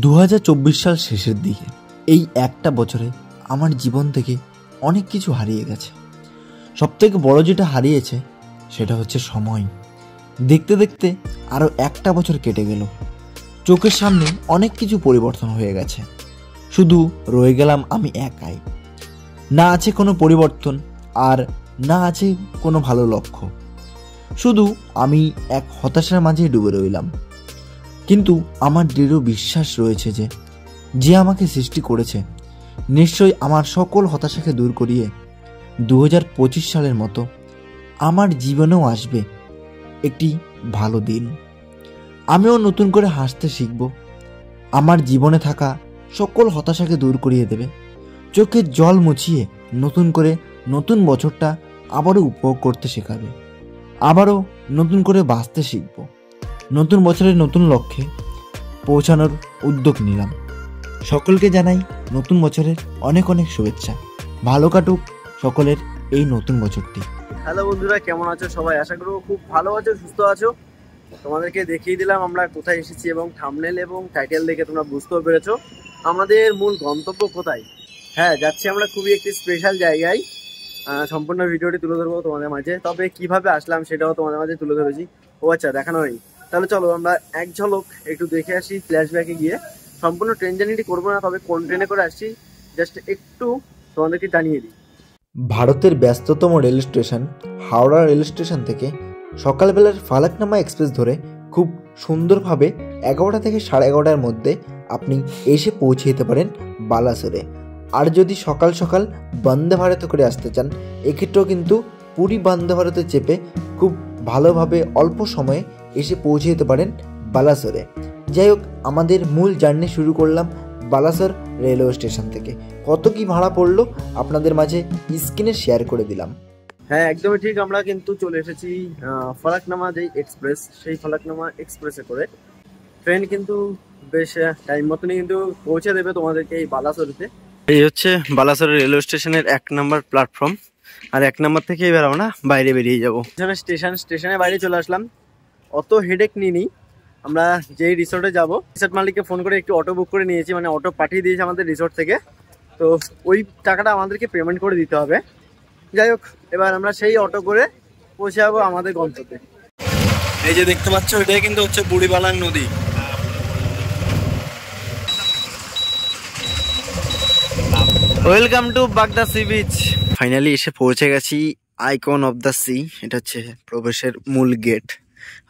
2024 সাল শেষের দিকে এই একটা বছরে আমার জীবন থেকে অনেক কিছু হারিয়ে গেছে। সবথেকে বড় যেটা হারিয়েছে সেটা হচ্ছে সময়। দেখতে দেখতে আরও একটা বছর কেটে গেল। চোখের সামনে অনেক কিছু পরিবর্তন হয়ে গেছে, শুধু রয়ে গেলাম আমি একাই। না আছে কোনো পরিবর্তন, আর না আছে কোনো ভালো লক্ষ্য। শুধু আমি এক হতাশার মাঝে ডুবে রইলাম। কিন্তু আমার দৃঢ় বিশ্বাস রয়েছে যে আমাকে সৃষ্টি করেছে নিশ্চয়ই আমার সকল হতাশাকে দূর করিয়ে 2025 সালের মতো আমার জীবনেও আসবে একটি ভালো দিন। আমিও নতুন করে হাসতে শিখব। আমার জীবনে থাকা সকল হতাশাকে দূর করিয়ে দেবে, চোখের জল মুছিয়ে নতুন করে নতুন বছরটা আবারও উপভোগ করতে শেখাবে। আবারও নতুন করে বাঁচতে শিখব। নতুন বছরের নতুন লক্ষ্যে পৌঁছানোর উদ্যোগ নিলাম। সকলকে জানাই নতুন বছরের অনেক অনেক শুভেচ্ছা। ভালো কাটুক সকলের এই নতুন বছরটি। হ্যালো বন্ধুরা, কেমন আছো সবাই? আশা করব খুব ভালো আছো, সুস্থ আছো। তোমাদেরকে দেখিয়ে দিলাম আমরা কোথায় এসেছি এবং থাম্বনেল এবং টাইটেল দেখে তোমরা বুঝতেও পেরেছো আমাদের মূল গন্তব্য কোথায়। হ্যাঁ, যাচ্ছি আমরা খুবই একটি স্পেশাল জায়গায়। সম্পূর্ণ ভিডিওটি তুলে ধরবো তোমাদের মাঝে, তবে কিভাবে আসলাম সেটাও তোমাদের মাঝে তুলে ধরেছি। ও আচ্ছা, দেখানো হয়নি। তাহলে চলো আমরা এক ঝলক একটু দেখে আসি ফ্ল্যাশব্যাকে গিয়ে। সম্পূর্ণ ট্রেন জার্নিটি করবো না, তবে কোন ট্রেনে করে আসছি জাস্ট একটু তোমাদেরকে জানিয়ে দিই। ভারতের ব্যস্ততম rail station Howrah rail station থেকে সকালবেলার ফালাকনামা এক্সপ্রেস ধরে খুব সুন্দরভাবে 11টা থেকে 11:30টার মধ্যে আপনি এসে পৌঁছে যেতে পারেন বালাসোরে। আর যদি সকাল সকাল বন্দে ভারতে করে আসতে চান, এক্ষেত্রেও কিন্তু পুরী বন্দে ভারতে চেপে খুব ভালোভাবে অল্প সময়ে এসে পৌঁছে যেতে পারেন বালাসোরে। যাই হোক, আমাদের মূল জার্নি শুরু করলাম বালাসোর রেলওয়ে স্টেশন থেকে। কত কি ভাড়া পড়লো আপনাদের মাঝে স্ক্রিনে শেয়ার করে দিলাম। হ্যাঁ, একদমই ঠিক। আমরা কিন্তু চলে এসেছি ফলকনামা যেই এক্সপ্রেস, সেই ফলকনামা এক্সপ্রেসে করে। ট্রেন কিন্তু বেশ টাইম মতনই কিন্তু পৌঁছে দেবে তোমাদেরকে এই বালাসোরেতে। এই হচ্ছে বালাসোর রেলওয়ে স্টেশনের 1 নম্বর প্ল্যাটফর্ম। আর 1 নম্বর থেকে এবার আমরা বাইরে বেরিয়ে যাবো। স্টেশনের বাইরে চলে আসলাম। অত হেডেক নিইনি। আমরা যেই রিসোর্টে যাবো, রিসোর্ট মালিককে ফোন করে একটু অটো বুক করে নিয়েছি, মানে অটো পাঠিয়ে দিয়েছে আমাদের রিসোর্ট থেকে। তো ওই টাকাটা আমাদেরকে পেমেন্ট করে দিতে হবে। যাই হোক, এবার আমরা সেই অটো করে পৌঁছে যাবো আমাদের গন্তব্যে। এই যে দেখতে পাচ্ছ, এটাই কিন্তু হচ্ছে বুড়িবালাং নদী। ওয়েলকাম টু বাগদা সি বিচ। ফাইনালি এসে পৌঁছে গেছি আইকন অফ দ্য সি। এটা হচ্ছে প্রবেশের মূল গেট।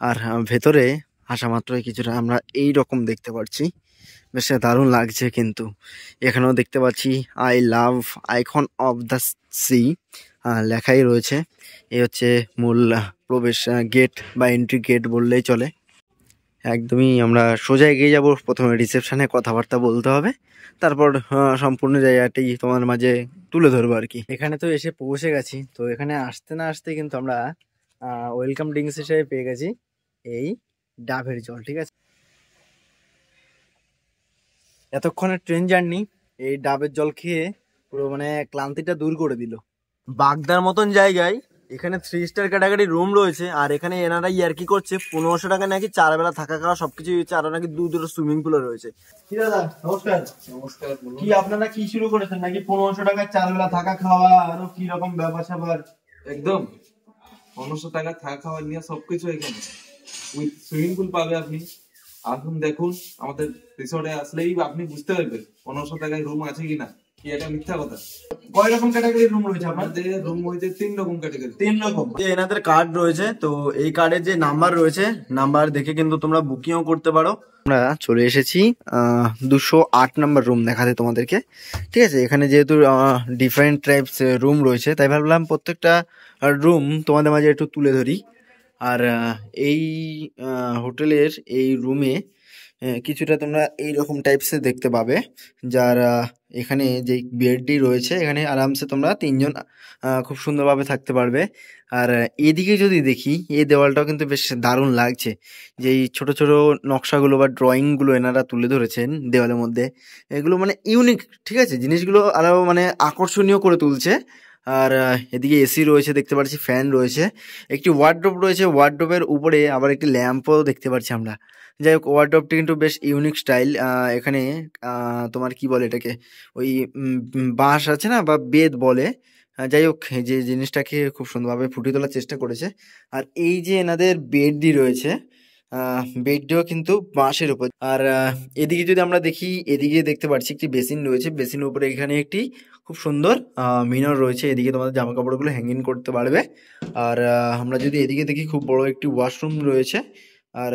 আর ভেতরে আসা মাত্রই কিছুটা আমরা এই রকম দেখতে পাচ্ছি। বেশ দারুণ লাগছে। কিন্তু এখানেও দেখতে পাচ্ছি I love icon of the sea লেখাই রয়েছে। এই হচ্ছে মূল প্রবেশ গেট বা এন্ট্রি গেট বললেই চলে। একদমই আমরা সোজা এগিয়ে যাব। প্রথমে রিসেপশনে কথাবার্তা বলতে হবে, তারপর সম্পূর্ণ জায়গাটি তোমার মাঝে তুলে ধরবো আর কি। এখানে তো এসে পৌঁছে গেছি। তো এখানে আসতে না আসতে কিন্তু আমরা ওয়েলকাম ড্রিঙ্কস হিসেবে পেয়ে গেছি এই ডাবের জল। ঠিক আছে, এতক্ষণের ট্রেন জার্নি এই ডাবের জল খেয়ে পুরো মানে ক্লান্তিটা দূর করে দিল। বাগদার মতন জায়গায় এখানে 3 স্টার ক্যাটাগরি রুম রয়েছে। আর এখানে এনারা ইয়ার্কি করছে 1500 টাকা নাকি 4 বেলা থাকা খাওয়া সবকিছু হচ্ছে। আর নাকি দুটো সুইমিং পুলও রয়েছে। কি দাদা, নমস্কার। নমস্কার। কি আপনারা কি শুরু করেছেন নাকি 1500 টাকায় 4 বেলা থাকা খাওয়া? আরো কি রকম ব্যাপার স্যাপার? একদম 1500 টাকা থাকা খাওয়া নিয়ে সবকিছু এখানে উইথ সুইমিং পুল পাবে। আপনি আসুন, দেখুন আমাদের রিসোর্টে আসলেই আপনি বুঝতে পারবেন 1500 টাকায় রুম আছে কিনা। কি এটা মিথ্যা কথা? কয় রকম ক্যাটাগরি রুম রয়েছে আপনাদের? আমাদের রুম হইতে 3 রকম ক্যাটাগরি। 3 রকম। যে এনাদের কার্ড রয়েছে, তো এই কার্ডের যে নাম্বার রয়েছে, নাম্বার দেখে কিন্তু তোমরা বুকিংও করতে পারো। আমরা চলে এসেছি 208 নম্বর রুম দেখাতে তোমাদেরকে। ঠিক আছে, এখানে যেহেতু ডিফারেন্ট টাইপস রুম রয়েছে, তাই ভাবলাম প্রত্যেকটা রুম তোমাদের মাঝে একটু তুলে ধরি। আর এই হোটেলের এই রুমে কিছুটা তোমরা এইরকম টাইপসে দেখতে পাবে। যার এখানে যে বেডটি রয়েছে, এখানে আরামসে তোমরা 3 জন খুব সুন্দরভাবে থাকতে পারবে। আর এদিকে যদি দেখি, এই দেওয়ালটাও কিন্তু বেশ দারুণ লাগছে। যে এই ছোট ছোট নকশাগুলো বা ড্রয়িংগুলো এনারা তুলে ধরেছেন দেওয়ালের মধ্যে, এগুলো মানে ইউনিক। ঠিক আছে, জিনিসগুলো আরো মানে আকর্ষণীয় করে তুলছে। আর এদিকে এসি রয়েছে দেখতে পাচ্ছি, ফ্যান রয়েছে, একটি ওয়ার্ডরোব রয়েছে, ওয়ার্ডরোবের উপরে আবার একটি ল্যাম্পও দেখতে পাচ্ছি আমরা। যাই হোক, ওয়ার্ডরোবটি কিন্তু বেশ ইউনিক স্টাইল। এখানে তোমার কি বলে এটাকে, ওই বাঁশ আছে না, বা বেত বলে, যাই হোক এই যে জিনিসটাকে খুব সুন্দরভাবে ফুটিয়ে তোলার চেষ্টা করেছে। আর এই যে এনাদের বেডটি রয়েছে, বেডটিও কিন্তু বাঁশের উপর। আর এদিকে যদি আমরা দেখি, এদিকে দেখতে পাচ্ছি একটি বেসিন রয়েছে, বেসিনের উপরে এখানে একটি খুব সুন্দর মিরর রয়েছে, এদিকে তোমাদের জামা কাপড়গুলো হ্যাঙ্গিং করতে পারবে। আর আমরা যদি এদিকে দেখি, খুব বড় একটি ওয়াশরুম রয়েছে। আর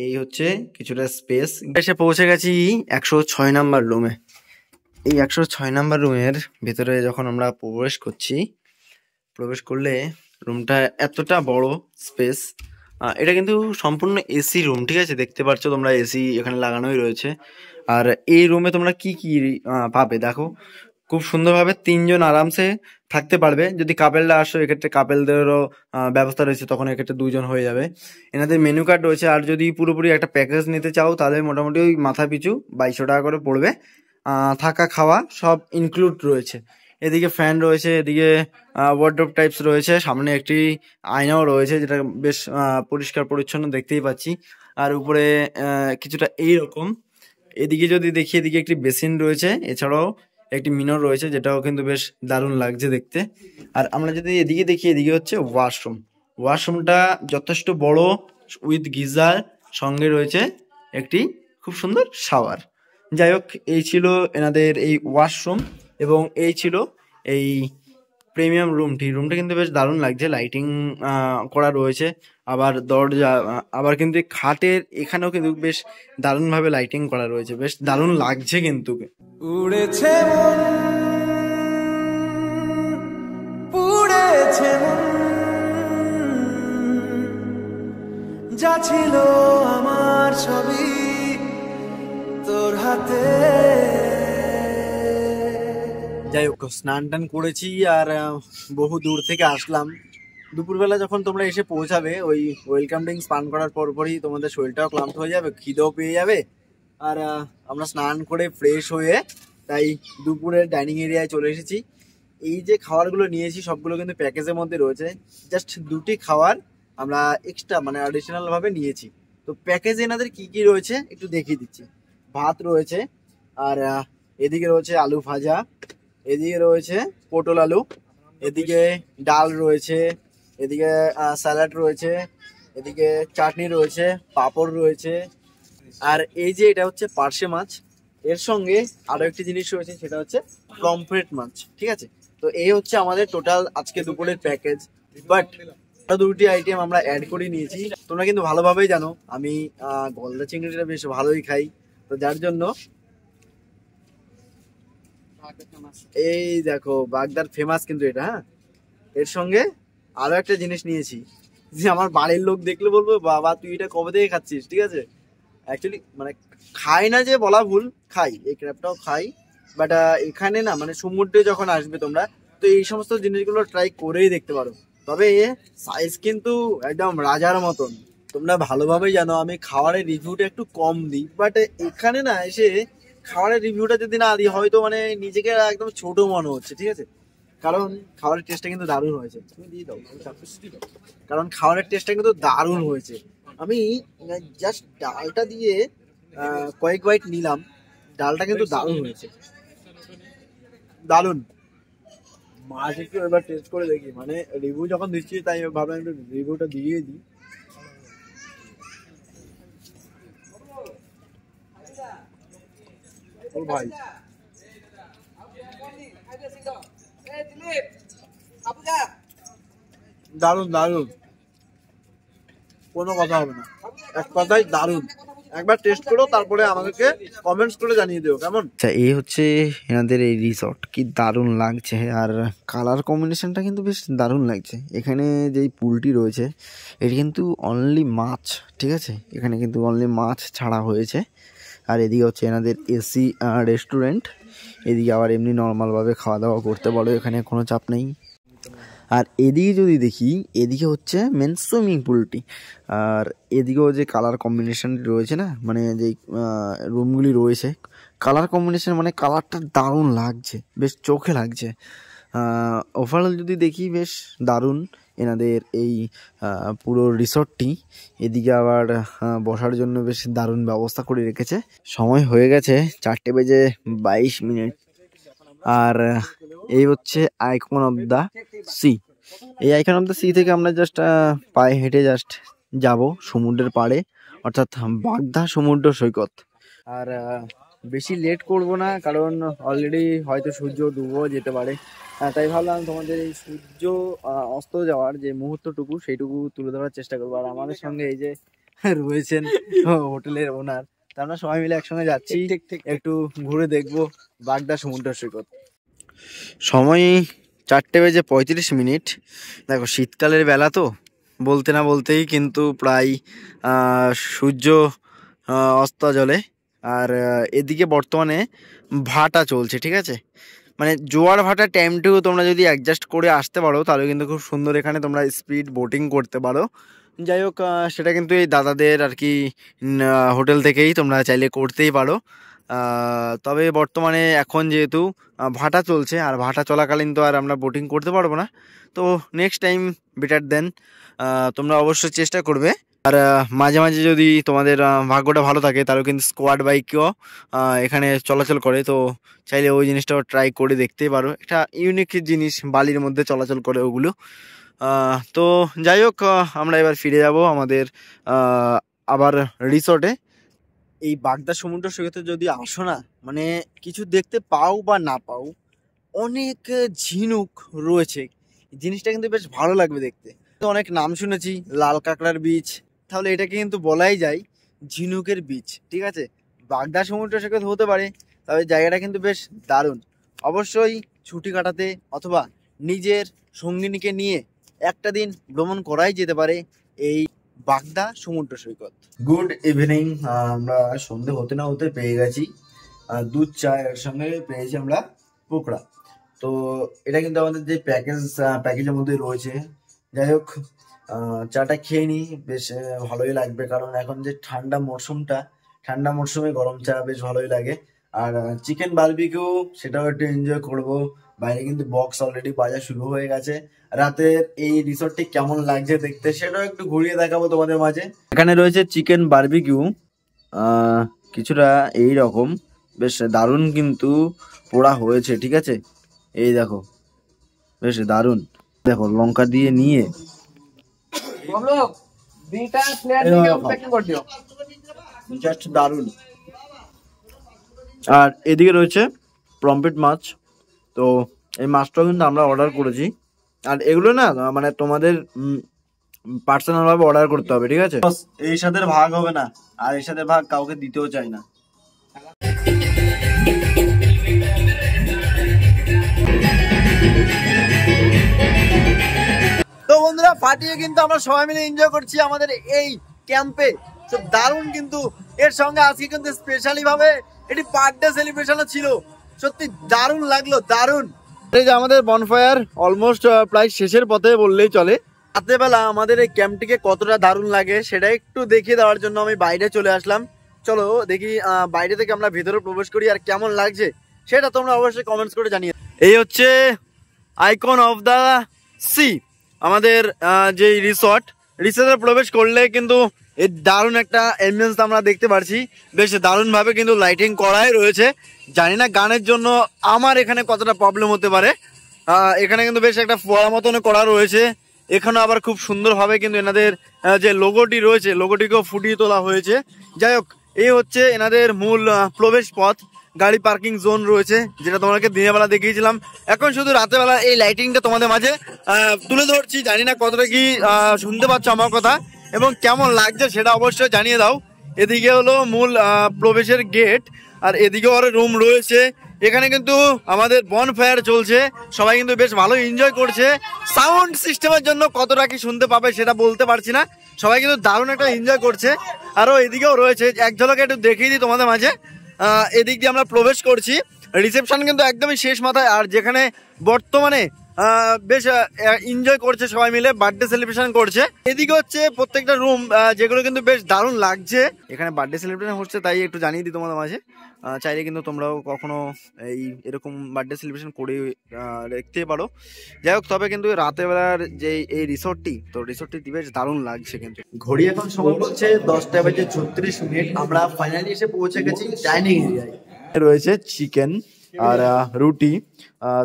এই হচ্ছে কিছুটা স্পেস। এসে পৌঁছে গেছি 106 নাম্বার রুমে। এই 106 নাম্বার রুমের ভেতরে যখন আমরা প্রবেশ করলে রুমটা এতটা বড় স্পেস। এটা কিন্তু সম্পূর্ণ এসি রুম, ঠিক আছে, দেখতে পাচ্ছ তোমরা এসি এখানে লাগানোই রয়েছে। আর এই রুমে তোমরা কি কি পাবে দেখো, খুব সুন্দরভাবে 3 জন আরামসে থাকতে পারবে। যদি কাপেলরা আসো, এক্ষেত্রে কাপেলদেরও ব্যবস্থা রয়েছে, তখন এক্ষেত্রে 2 জন হয়ে যাবে। এনাদের মেনু কার্ড রয়েছে। আর যদি পুরোপুরি একটা প্যাকেজ নিতে চাও, তাহলে মোটামুটি ওই মাথা পিছু 2200 টাকা করে পড়বে। থাকা খাওয়া সব ইনক্লুড রয়েছে। এদিকে ফ্যান রয়েছে, এদিকে ওয়ার্ডরোব টাইপস রয়েছে, সামনে একটি আয়নাও রয়েছে, যেটা বেশ পরিষ্কার পরিচ্ছন্ন দেখতেই পাচ্ছি। আর উপরে কিছুটা এইরকম। এদিকে যদি দেখি, এদিকে একটি বেসিন রয়েছে, এছাড়াও একটি মিরর রয়েছে, যেটাও কিন্তু বেশ দারুণ লাগছে দেখতে। আর আমরা যদি এদিকে দেখি, এদিকে হচ্ছে ওয়াশরুমটা যথেষ্ট বড়, উইথ গিজার, সঙ্গে রয়েছে একটি খুব সুন্দর শাওয়ার। যাই হোক, এই ছিল এনাদের এই ওয়াশরুম, এবং এই ছিল এই প্রিমিয়াম রুমটা কিন্তু বেশ দারুণ লাগছে, লাইটিং করা রয়েছে, আবার দরজা, আবার কিন্তু খাটের এখানেও কিন্তু বেশ দারুণভাবে লাইটিং করা রয়েছে, বেশ দারুণ লাগছে কিন্তু। উড়েছে মন, পুড়েছে মন, যা ছিল আমার ছবি তোর হাতে। যাই হোক, স্নান টান করেছি আর বহু দূর থেকে আসলাম। দুপুরবেলা যখন তোমরা এসে পৌঁছাবে, ওই ওয়েলকাম ড্রিঙ্কস পান করার পরপরই তোমাদের শরীরটাও ক্লান্ত হয়ে যাবে, খিদেও পেয়ে যাবে। আর আমরা স্নান করে ফ্রেশ হয়ে তাই দুপুরের ডাইনিং এরিয়ায় চলে এসেছি। এই যে খাবারগুলো নিয়েছি সবগুলো কিন্তু প্যাকেজের মধ্যে রয়েছে, জাস্ট 2টি খাবার আমরা এক্সট্রা মানে অ্যাডিশনাল ভাবে নিয়েছি। তো প্যাকেজে এনাদের কি কি রয়েছে একটু দেখিয়ে দিচ্ছি। ভাত রয়েছে, আর এদিকে রয়েছে আলু ভাজা, এদিকে রয়েছে পটল আলু, এদিকে ডাল রয়েছে, এদিকে স্যালাড রয়েছে, এদিকে চাটনি রয়েছে, পাঁপড় রয়েছে। আর এই যে এটা হচ্ছে পার্শে মাছ, এর সঙ্গে আরো একটি জিনিস রয়েছে, সেটা হচ্ছে পমফ্রেট মাছ, ঠিক আছে। তো এই হচ্ছে আমাদের টোটাল আজকে দুপুরের প্যাকেজ। বাট 2টি আইটেম আমরা অ্যাড করে নিয়েছি। তোমরা কিন্তু ভালোভাবেই জানো আমি গলদা চিংড়িটা বেশ ভালোই খাই, তো যার জন্য এই দেখো বাগদার ফেমাস কিন্তু এটা। হ্যাঁ, এর সঙ্গে আরো একটা জিনিস নিয়েছি, যে আমার বাড়ির লোক দেখলে বলবো, বাবা তুই এটা কবে থেকে খাচ্ছিস, ঠিক আছে। অ্যাকচুয়ালি মানে খাই না যে বলা ভুল, খাই, এই ক্র্যাবটাও খাই। বাট এখানে না মানে সমুদ্রে যখন আসবে তোমরা, তো এই সমস্ত জিনিসগুলো ট্রাই করেই দেখতে পারো। তবে সাইজ কিন্তু একদম রাজার মতন। তোমরা ভালোভাবেই জানো আমি খাবারের রিভিউটা একটু কম দিই, বাট এখানে না এসে খাবারের রিভিউটা যদি না দিই, হয়তো মানে নিজেকে একদম ছোট মনে হচ্ছে, ঠিক আছে। কারণ খাবারের টেস্টটা কিন্তু দারুণ হয়েছে। তুমি দিয়ে দাও, কারণ খাবারের টেস্টটা কিন্তু দারুণ হয়েছে। আমি জাস্ট ডালটা দিয়ে কয়েক বাইট নিলাম, ডালটা কিন্তু দারুণ হয়েছে, দারুণ। মাছ একটু এবার টেস্ট করে দেখি, মানে রিভিউ যখন দিচ্ছি তাই ভাবলাম একটু রিভিউটা দিয়ে দিই। ও ভাই, দারুণ দারুণ, কোনো কথা হবে না, এক কথাই দারুণ। একবার টেস্ট করো, তারপরে আমাদেরকে কমেন্টস করে জানিয়ে দিও কেমন। আচ্ছা, এই হচ্ছে এনাদের এই রিসর্ট, কি দারুণ লাগছে। আর কালার কম্বিনেশনটা কিন্তু বেশ দারুণ লাগছে। এখানে যেই পুলটি রয়েছে, এটি কিন্তু অনলি মাছ, ঠিক আছে, এখানে কিন্তু অনলি মাছ ছাড়া হয়েছে। আর এদিকে হচ্ছে এনাদের এসি রেস্টুরেন্ট, এদিকে আবার এমনি নর্মালভাবে খাওয়া দাওয়া করতে পারো, এখানে কোনো চাপ নেই। আর এদিকে যদি দেখি, এদিকে হচ্ছে মেন সুইমিং পুলটি, আর এদিকেও যে কালার কম্বিনেশনটি রয়েছে না, মানে যেই রুমগুলি রয়েছে, কালার কম্বিনেশন মানে কালারটা দারুণ লাগছে, বেশ চোখে লাগছে। ওভারঅল যদি দেখি বেশ দারুণ এনাদের এই পুরো রিসর্টটি। এদিকে আবার বসার জন্য বেশ দারুণ ব্যবস্থা করে রেখেছে। সময় হয়ে গেছে 4:22। আর এই হচ্ছে আইকন অফ দ্য সি। এই আইকন অফ দ্য সি থেকে আমরা জাস্ট পায়ে হেঁটে জাস্ট যাব সমুদ্রের পাড়ে, অর্থাৎ বাগদা সমুদ্র সৈকত। আর বেশি লেট করব না, কারণ অলরেডি হয়তো সূর্য ডুবেও যেতে পারে। তাই ভাবলাম তোমাদের এই সূর্য অস্ত যাওয়ার যে মুহূর্তটুকু সেইটুকু তুলে ধরার চেষ্টা করবো। আর আমাদের সঙ্গে এই যে রয়েছেন হোটেলের ওনার, তা আমরা সবাই মিলে একসঙ্গে যাচ্ছি একটু ঘুরে দেখবো বাগদা সমুদ্র সৈকত। সময় 4:35। দেখো শীতকালের বেলা তো বলতে না বলতেই কিন্তু প্রায় সূর্য অস্ত জলে। আর এদিকে বর্তমানে ভাটা চলছে, ঠিক আছে, মানে জোয়ার ভাটার টাইমটুকু তোমরা যদি অ্যাডজাস্ট করে আসতে পারো তাহলে কিন্তু খুব সুন্দর এখানে তোমরা স্পিড বোটিং করতে পারো। যাই হোক, সেটা কিন্তু এই দাদাদের আর কি হোটেল থেকেই তোমরা চাইলে করতেই পারো। তবে বর্তমানে এখন যেহেতু ভাটা চলছে, আর ভাটা চলাকালীন তো আর আমরা বোটিং করতে পারবো না, তো নেক্সট টাইম বেটার দেন তোমরা অবশ্যই চেষ্টা করবে। আর মাঝে মাঝে যদি তোমাদের ভাগ্যটা ভালো থাকে তাহলে কিন্তু স্কোয়াড বাইকও এখানে চলাচল করে, তো চাইলে ওই জিনিসটাও ট্রাই করে দেখতেই পারো। একটা ইউনিক জিনিস বালির মধ্যে চলাচল করে ওগুলো। তো যাই হোক, আমরা এবার ফিরে যাব আমাদের আবার রিসর্টে। এই বাগদা সমুদ্র সৈকতে যদি আসো না, মানে কিছু দেখতে পাও বা না পাও, অনেক ঝিনুক রয়েছে। জিনিসটা কিন্তু বেশ ভালো লাগবে দেখতে। তো অনেক নাম শুনেছি লাল কাঁকড়ার বীচ, তাহলে এটাকে কিন্তু বলাই যায় ঝিনুকের বীচ, ঠিক আছে। বাগদা সমুদ্র সৈকত হতে পারে, তবে জায়গাটা কিন্তু বেশ দারুণ। অবশ্যই ছুটি কাটাতে অথবা নিজের সঙ্গিনীকে নিয়ে একটা দিন ভ্রমণ করাই যেতে পারে এই বাগদা সমুদ্র সৈকত। Good evening. আমরা সন্ধে হতে না হতে পেয়ে গেছি দুধ চা, এর সঙ্গে পেয়েছি আমরা পোকড়া। তো এটা কিন্তু আমাদের যে প্যাকেজের মধ্যে রয়েছে। যাই হোক, চাটা খেয়ে নিই, বেশ ভালোই লাগবে, কারণ এখন যে ঠান্ডা মরশুমে গরম চা বেশ ভালোই লাগে। আর চিকেন বারবিকিউ সেটাও একটু এনজয় করব। বাইরে কিন্তু বক্স অলরেডি বাজা শুরু হয়ে গেছে। রাতের এই রিসর্টটি কেমন লাগছে দেখতে সেটাও একটু ঘুরিয়ে দেখাবো তোমাদের মাঝে। এখানে রয়েছে চিকেন বারবিকিউ, কিছুটা এই রকম বেশ দারুণ কিন্তু পোড়া হয়েছে, ঠিক আছে। এই দেখো বেশ দারুণ, দেখো লঙ্কা দিয়ে নিয়ে জাস্ট দারুণ। আর এদিকে রয়েছে পমফ্রেট মাছ, তো এই মাছটাও কিন্তু আমরা অর্ডার করেছি। আর এগুলো না মানে তোমাদের পার্সোনাল ভাবে অর্ডার করতে হবে, ঠিক আছে। এই সাথে ভাগ হবে না, আর এর সাথে ভাগ কাউকে দিতেও চাই না। তো বন্ধুরা, ফাটিয়ে কিন্তু আমরা সবাই মিলে এনজয় করছি আমাদের এই ক্যাম্পে। তো দারুণ, কিন্তু এর সঙ্গে আজকে কিন্তু স্পেশালি ভাবে এটি বার্থডে সেলিব্রেশনও ছিল। সত্যি দারুণ লাগলো, দারুণ। এই যে আমাদের বনফায়ার অলমোস্ট প্রায় শেষের পথে বললেই চলে। রাতেরবেলা আমাদের এই ক্যাম্পটিকে কতটা দারুণ লাগে সেটা একটু দেখিয়ে দেওয়ার জন্য আমি বাইরে চলে আসলাম। চলো দেখি বাইরে থেকে আমরা ভেতরে প্রবেশ করি, আর কেমন লাগছে সেটা তোমরা অবশ্যই কমেন্টস করে জানিয়ে। এই হচ্ছে আইকন অফ দ্য সি, আমাদের যে রিসর্টে প্রবেশ করলে কিন্তু এর দারুণ একটা অ্যাম্বিয়েন্স আমরা দেখতে পাচ্ছি। বেশ দারুণভাবে কিন্তু লাইটিং করাই রয়েছে। জানি না গানের জন্য আমার এখানে কতটা প্রবলেম হতে পারে। এখানে কিন্তু বেশ একটা ফোয়ারা মতন করা রয়েছে। এখানে আবার খুব সুন্দরভাবে কিন্তু এনাদের যে লোগোটি রয়েছে লোগোটিকেও ফুটিয়ে তোলা হয়েছে। যাই হোক, এই হচ্ছে এনাদের মূল প্রবেশ পথ। গাড়ি পার্কিং জোন রয়েছে, যেটা তোমাকে দিনের বেলা দেখিয়েছিলাম। এখন শুধু রাতের বেলা এই লাইটিংটা তোমাদের মাঝে তুলে ধরছি। জানি না কতটা কি শুনতে পাচ্ছ আমার কথা এবং কেমন লাগছে সেটা অবশ্যই জানিয়ে দাও। এদিকে হলো মূল প্রবেশের গেট, আর এদিকেও আরো রুম রয়েছে। এখানে কিন্তু আমাদের বনফায়ার চলছে, সবাই কিন্তু বেশ ভালো এনজয় করছে। সাউন্ড সিস্টেমের জন্য কতটা কি শুনতে পাবে সেটা বলতে পারছি না, সবাই কিন্তু দারুণ একটা এনজয় করছে। আরো এদিকেও রয়েছে, এক ঝলকে একটু দেখিয়ে দিই তোমাদের মাঝে। এদিক দিয়ে আমরা প্রবেশ করছি। রিসেপশন কিন্তু একদমই শেষ মাথায়, আর যেখানে বর্তমানে বেশ এনজয় করছে সবাই মিলে, বার্থডে সেলিব্রেশন করছে। এদিকে হচ্ছে প্রত্যেকটা রুম যেগুলো কিন্তু বেশ দারুণ লাগছে। এখানে বার্থডে সেলিব্রেশন হচ্ছে তাই একটু জানিয়ে দিই তোমাদের মাঝে। চাইলে কিন্তু তোমরাও কখনো এরকম বার্থডে সেলিব্রেশন করে দেখতে পারো। যাই হোক, তবে কিন্তু রাতের বেলার যে এই রিসোর্টটি, তো রিসোর্টটি বেশ দারুণ লাগছে। কিন্তু ঘড়ি এখন সময় বলছে 10:36। আমরা ফাইনালি এসে পৌঁছে গেছি ডাইনিং এরিয়ায়। রয়েছে চিকেন আর রুটি,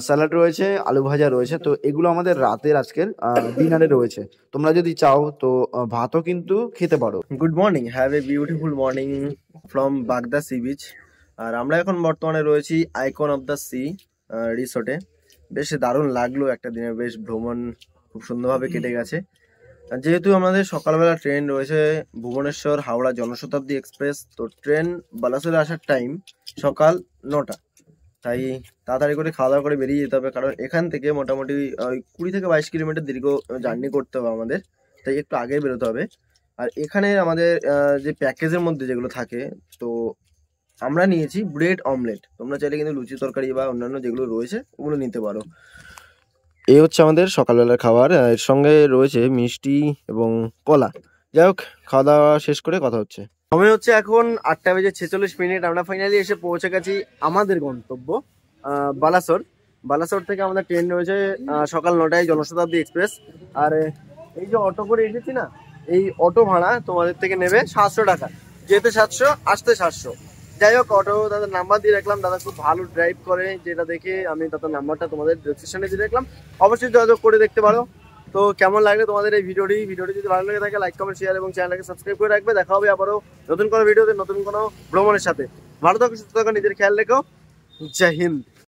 স্যালাড রয়েছে, আলু ভাজা রয়েছে। তো এগুলো আমাদের রাতের আজকের ডিনারে রয়েছে। তোমরা যদি চাও তো ভাতও কিন্তু খেতে পারো। Good morning, have a beautiful morning from বাগদা সি বিচ। আর আমরা এখন বর্তমানে রয়েছি আইকন অফ দ্য সি রিসোর্টে। বেশ দারুণ লাগলো, একটা দিনের বেশ ভ্রমণ খুব সুন্দরভাবে কেটে গেছে। যেহেতু আমাদের সকালবেলা ট্রেন রয়েছে ভুবনেশ্বর হাওড়া জনশতাব্দী এক্সপ্রেস, তো ট্রেন বালাসোরে আসার টাইম সকাল 9টা, তাই তাড়াতাড়ি করে খাওয়া দাওয়া করে বেরিয়ে যেতে হবে। কারণ এখান থেকে মোটামুটি 20 থেকে 22 কিলোমিটার দীর্ঘ জার্নি করতে হবে আমাদের, তাই একটু আগে বেরোতে হবে। আর এখানে আমাদের যে প্যাকেজের মধ্যে যেগুলো থাকে, তো আমরা নিয়েছি ব্রেড অমলেট। তোমরা চাইলে কিন্তু লুচি তরকারি বা অন্যান্য যেগুলো রয়েছে ওগুলো নিতে পারো। এই হচ্ছে আমাদের সকালবেলার খাবার, এর সঙ্গে রয়েছে মিষ্টি এবং কলা। যাই হোক, খাওয়া দাওয়া শেষ করে কথা হচ্ছে। সময় হচ্ছে এখন 8:46। আমরা ফাইনালি এসে পৌঁছে গেছি আমাদের গন্তব্য বালাসোর। বালাসোর থেকে আমাদের ট্রেন রয়েছে সকাল 9টায় জনশতাব্দী এক্সপ্রেস। আর এই যে অটো করে এসেছি না, এই অটো ভাড়া তোমাদের থেকে নেবে 700 টাকা, যেতে 700 আসতে 700। যাই হোক, অটো দাদার নাম্বার দিয়ে রাখলাম, দাদা খুব ভালো ড্রাইভ করে, যেটা দেখে আমি দাদার নাম্বারটা তোমাদের ডেসক্রিপশনে দিয়ে রাখলাম, অবশ্যই যোগাযোগ করে দেখতে পারো। তো কেমন লাগলো তোমাদের এই ভিডিওটি যদি ভালো লাগে থাকে লাইক কমেন্ট শেয়ার এবং চ্যানেলটাকে সাবস্ক্রাইব করে রাখবে। দেখা হবে আবারও নতুন কোনো ভিডিওতে নতুন কোনো ভ্রমণের সাথে। ভালো থাকো, সুস্থ থাকো, নিজের খেয়াল রেখো। জয় হিন্দ।